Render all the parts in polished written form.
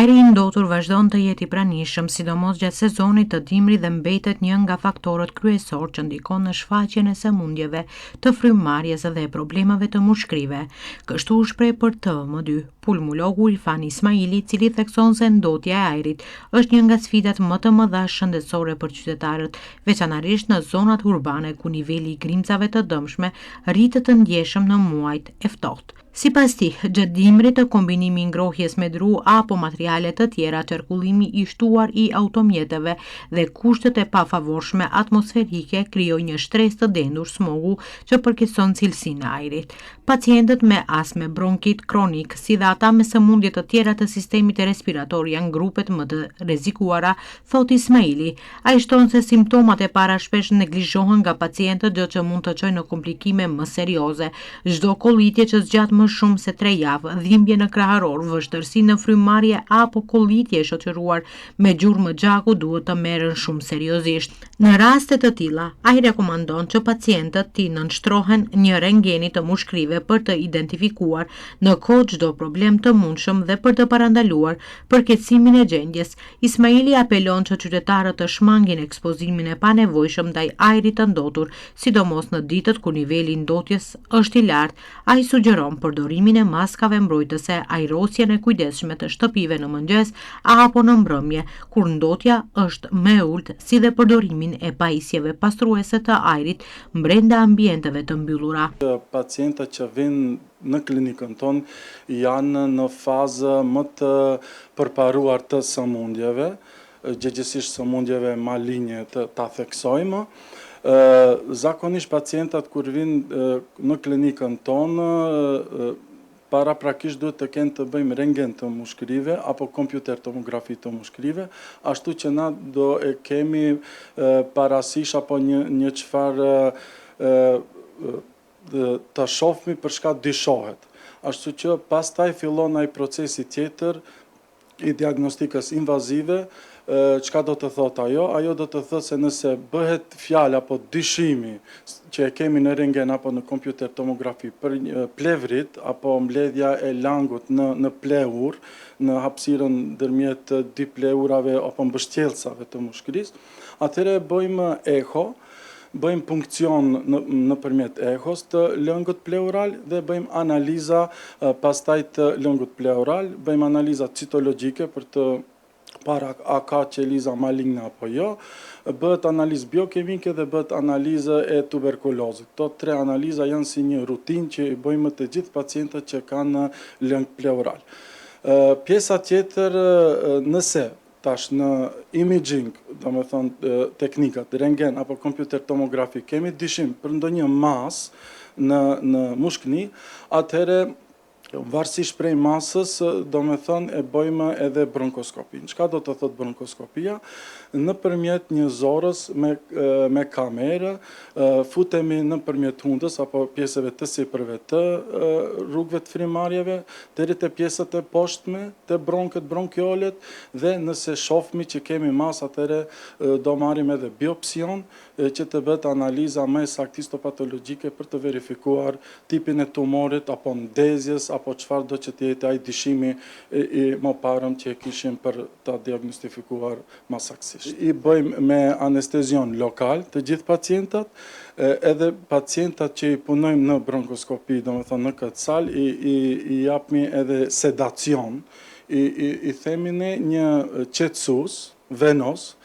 Ajri i ndotur vazhdon të jetë i pranishëm, sidomos gjatë sezonit të dimrit dhe mbetet një nga faktorët kryesor që ndikon në shfaqjen e sëmundjeve të frymëmarrjes dhe problemeve të mushkrive. Kështu u shpreh për TM2 pulmologu Ilfan Ismaili, i cili thekson se ndotja e ajrit është një nga sfidat më të mëdha shëndetësore për qytetarët, veçanërisht në zonat urbane ku niveli i grimcave të dëmshme rritet të ndjeshëm në muajt e ftohtë. Sipas tij, gjatë dimrit të kombinimi i ngrohjes me dru apo materiale të tjera, qarkullimi i shtuar i automjeteve dhe kushtet e pafavorshme atmosferike krijojnë një stres të dendur, smogu që përkeqëson cilësinë e ajrit. Pacientët me astme, bronkit kronik, si dhe ata me sëmundje të tjera të sistemit respirator janë grupet më të rrezikuara, thot Ismaili. Ai shton se simptomat e para shpesh neglizhohen nga pacientët, gjë që mund të çojë në komplikime më serioze. Çdo kollitje që zgjat më shumë se 3 javë, dhimbje në kraharor, vështirësi në frymëmarrje apo kollitje e shoqëruar me gjurmë gjaku duhet të merren shumë seriozisht. Në raste të tilla, ai rekomandon që pacientët të nënshtrohen një rentgeni të mushkrive për të identifikuar në kohë çdo problem të mundshëm dhe për të parandaluar përkeqësimin e gjendjes. Ismaili apelon që qytetarët të shmangin ekspozimin e panevojshëm ndaj ajrit të ndotur, sidomos në ditët kur niveli i ndotjes është i lartë. Ai sugjeron përdorimin e maskave mbrojtëse, ajrosjen e kujdesshme të shtëpive në mëngjes apo në mbrëmje, kur ndotja është më e ulët, si dhe përdorimin e pajisjeve pastruese të ajrit brenda ambienteve të mbyllura. Pacientët që vinë në klinikën tonë janë në fazë më të përparuar të sëmundjeve, gjithsesi sëmundjeve maligne ta theksojmë. Zakonisht pacientët kur vinë në klinikën tonë, paraprakisht duhet të kenë të bëjmë rentgen të mushkrive apo kompjuter tomografi të mushkrive, ashtu që na do e kemi parasysh apo një çfarë të shohmi për çka dyshohet. Ashtu që pastaj fillon ai procesi tjetër i diagnostikës invazive. Çka do të thot ajo? Ajo do të thot se nëse bëhet fjalë apo dyshimi që e kemi në rentgen apo në kompjuter tomografi për plevrit apo mbledhja e langut në pleur, në hapësirën ndërmjet 2 pleurave apo mbështjellësave të mushkrisë, atëherë bëjmë eho, bëjmë punkcion nëpërmjet ehos të lëngut pleural dhe bëjmë analiza pastaj të lëngut pleural, bëjmë analiza citologjike për të para a ka qeliza maligne apo jo, bëhet analizë biokimike dhe bëhet analizë e tuberkulozit. Këto 3 analiza janë si një rutinë që i bëjmë të gjithë pacientët që kanë lëng pleural. Pjesa tjetër, nëse tash në imaging, domethënë teknikat, rentgen apo kompjuter tomografi, kemi dyshim për ndonjë masë në mushkni, atëherë varësisht prej masës, domethënë e bëjmë edhe bronkoskopin. Çka do të thotë bronkoskopia? Nëpërmjet një zorës me kamerë, futemi nëpërmjet hundës apo pjesëve të sipërve të rrugëve të frymëmarrjeve deri te pjesët e poshtme, te bronkët, bronkiolet, dhe nëse shohmi që kemi masë, atëherë do marrim edhe biopsion që të bëhet analiza më e saktë histopatologjike për të verifikuar tipin e tumorit apo ndezjes apo çfarë do që të jetë ai dyshimi i mëparëm që e kishim për ta diagnostifikuar më saktësisht. I bëjmë me anestezion lokal të gjithë pacientët, edhe pacientët që i punojmë në bronkoskopi, domethënë në këtë salë, i japmi edhe sedacion, i themi ne një qetësues venos,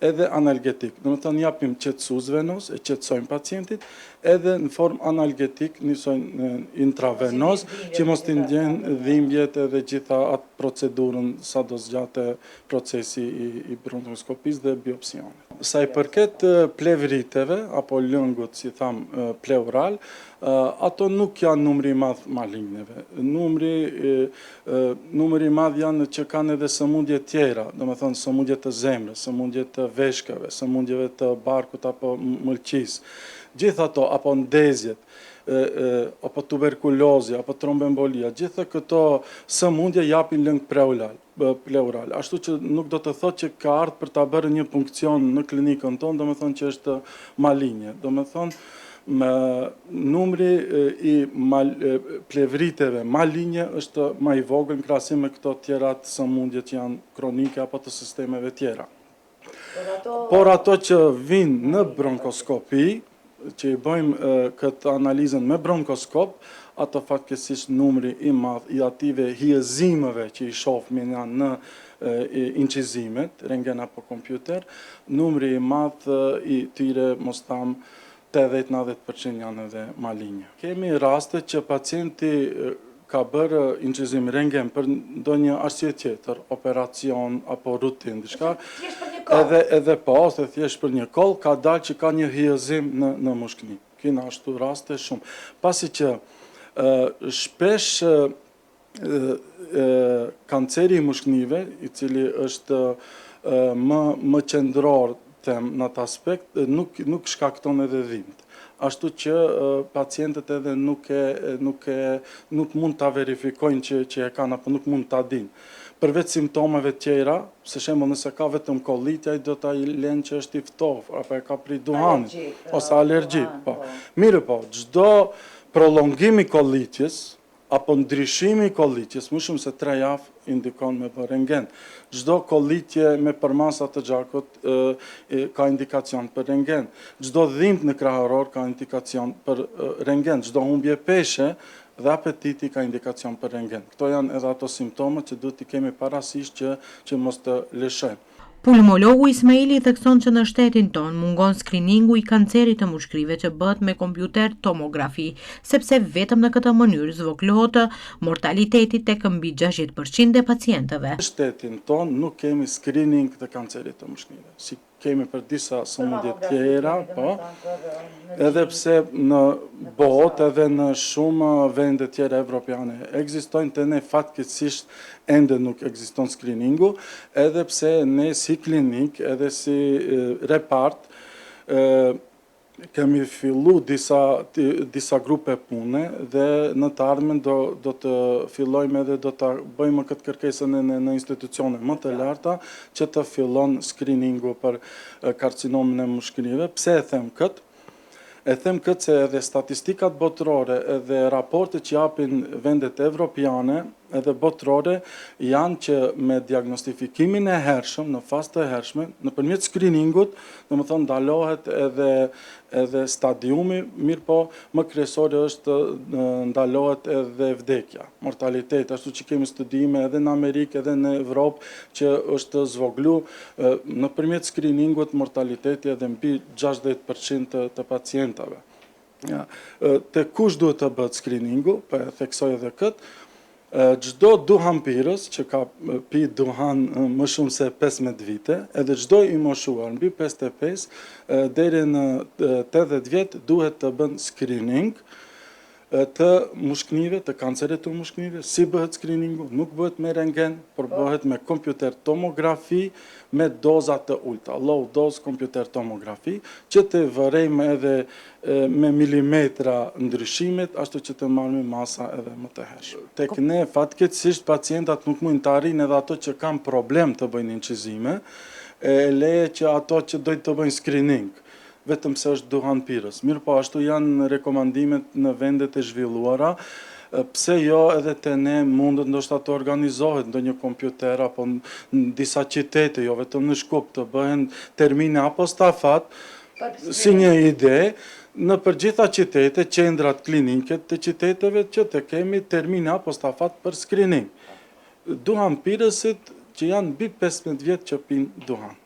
edhe analgetik. Domethënë japim qetësues venos, e qetësojmë pacientit, edhe në formë analgetik, njësojnë intravenos, që mos t'i ndjenë dhimbjet edhe gjitha atë procedurën sa do zgjate procesi i bronkoskopisë dhe biopsionit. Sa i përket plevriteve, apo lëngut, si tham, pleural, ato nuk janë numri i madh maligneve. Numri i madh janë që kanë edhe sëmundje tjera, domethënë sëmundje të zemrës, sëmundje të veshkave, sëmundjeve të barkut apo mëlqisë. Gjithë ato, apo ndezjet, apo tuberkulozi, apo trombembolia, gjithë këto sëmundje japin lëng pleural. Ashtu që nuk do të thotë që ka ardhur për ta bërë një punkcion në klinikën tonë, domethënë që është maligne. Domethënë Numri i plevriteve malinje është më i vogël në krahasim me këto tjera të sëmundje që janë kronike apo të sistemeve tjera. Por ato që vinë në bronkoskopi, që i bëjmë këtë analizën me bronkoskop, ato fatkesisht numri i madh i ative hyjëzimeve që i shohim janë në incizimet, rentgen apo kompjuter, numri i madh i tyre mos tham 80-90% janë edhe malinje. Kemi raste që pacienti ka bërë incizim rentgen për ndonjë arsye tjetër, operacion apo rutinë, diçka. Edhe po, ose thjesht për një koll, ka dalë që ka një hyjëzim në mushkëni. Kena ashtu raste shumë. Pasi që shpesh kanceri i mushkënive, i cili është më qendror në atë aspekt, nuk shkakton edhe dhimbje. Ashtu që pacientët edhe nuk mund ta verifikojnë që e kanë apo nuk mund ta dinë. Përveç simptomeve tjera, për shembull nëse ka vetëm kollit, ai do ta lënë që është i ftoftë apo e ka prej duhanit ose alergji, po. Mirë po, çdo prolongim i kollitjes apo ndryshimi i kollitjes, më shumë se 3 javë indikon me bërë rentgen. Çdo kollitje me përmasa të gjakut ka indikacion për rentgen. Çdo dhimbje në krahëror ka indikacion për rentgen. Çdo humbje peshe dhe apetiti ka indikacion për rentgen. Këto janë edhe ato simptomat që duhet t'i kemi parasysh që mos të lëshojmë. Pulmologu Ismaili thekson që në shtetin ton mungon skriningu i kancerit të mushkrive që bëhet me kompjuter tomografi, sepse vetëm në këtë mënyrë zvogëlohet mortaliteti tek mbi 60% e pacientëve. Në shtetin ton nuk kemi screening të kancerit të mushkrive, si kemi për disa sëmundje tjera, po, edhe pse në botë edhe në shumë vende tjera evropiane ekzistojnë, të ne fatkeqësisht ende nuk ekziston screeningu, edhe pse ne si klinik edhe si repart kemi fillu disa grupe pune dhe në të ardhmen do të fillojmë edhe do të bëjmë këtë kërkesën në institucione më të larta që të fillon screeningu për karcinomin e mushkërive. Pse e them këtë? E them këtë se edhe statistikat botërore edhe raportet që japin vendet evropiane edhe botërore janë që me diagnostifikimin e hershëm, në fazë të hershme, nëpërmjet screeningut, domethënë ndalohet edhe stadiumi, mirë po më kryesore është ndalohet edhe vdekja, mortalitet, ashtu që kemi studime edhe në Amerikë edhe në Evropë që është zvoglu nëpërmjet screeningut mortaliteti edhe mbi 60% të pacientave. Te kush duhet të bëhet screeningu, po e theksoj edhe këtë. Çdo duhanpirës që ka pi duhan më shumë se 15 vite, edhe çdo i moshuar mbi 55 deri në 80 vjet duhet të bën screening të mushkënive, të kancerit të mushkënive. Si bëhet screeningu? Nuk bëhet me rentgen, por bëhet me kompjuter tomografi me doza të ulta, low dose kompjuter tomografi, që të vërejmë edhe me milimetra ndryshimet, ashtu që të marrë masa edhe më të hershme. Tek ne, fatkeqësisht, pacientat nuk mund të arrijnë edhe ato që kanë problem të bëjnë incizime, e leje që ato që dojnë të bëjnë screening, vetëm se është duhanpirës. Mirë po, ashtu janë rekomandimet në vendet e zhvilluara, pse jo edhe te ne mundet ndoshta të organizohet ndonjë kompjuter apo në disa qytete, jo vetëm në Shkup, të bëhen termine apo stafat, si një ide, në përgjitha qytete, qendrat klinike të qyteteve që të kemi termine apo stafat për screening. Duhanpirësit që janë mbi 15 vjet që pinë duhan.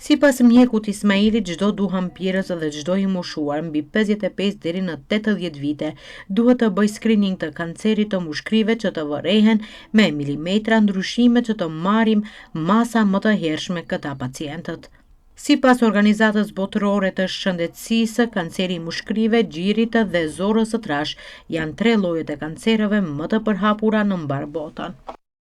Sipas mjekut Ismailit, çdo duhanpirës dhe çdo i moshuar mbi 55 deri në 80 vite duhet të bëjë screening të kancerit të mushkrive që të vërehen me milimetra ndryshime që të marrim masa më të hershme këta pacientët. Sipas Organizatës Botërore të Shëndetësisë, kanceri i mushkrive, gjirit dhe zorrës së trash janë 3 llojet e kancereve më të përhapura në mbar botën.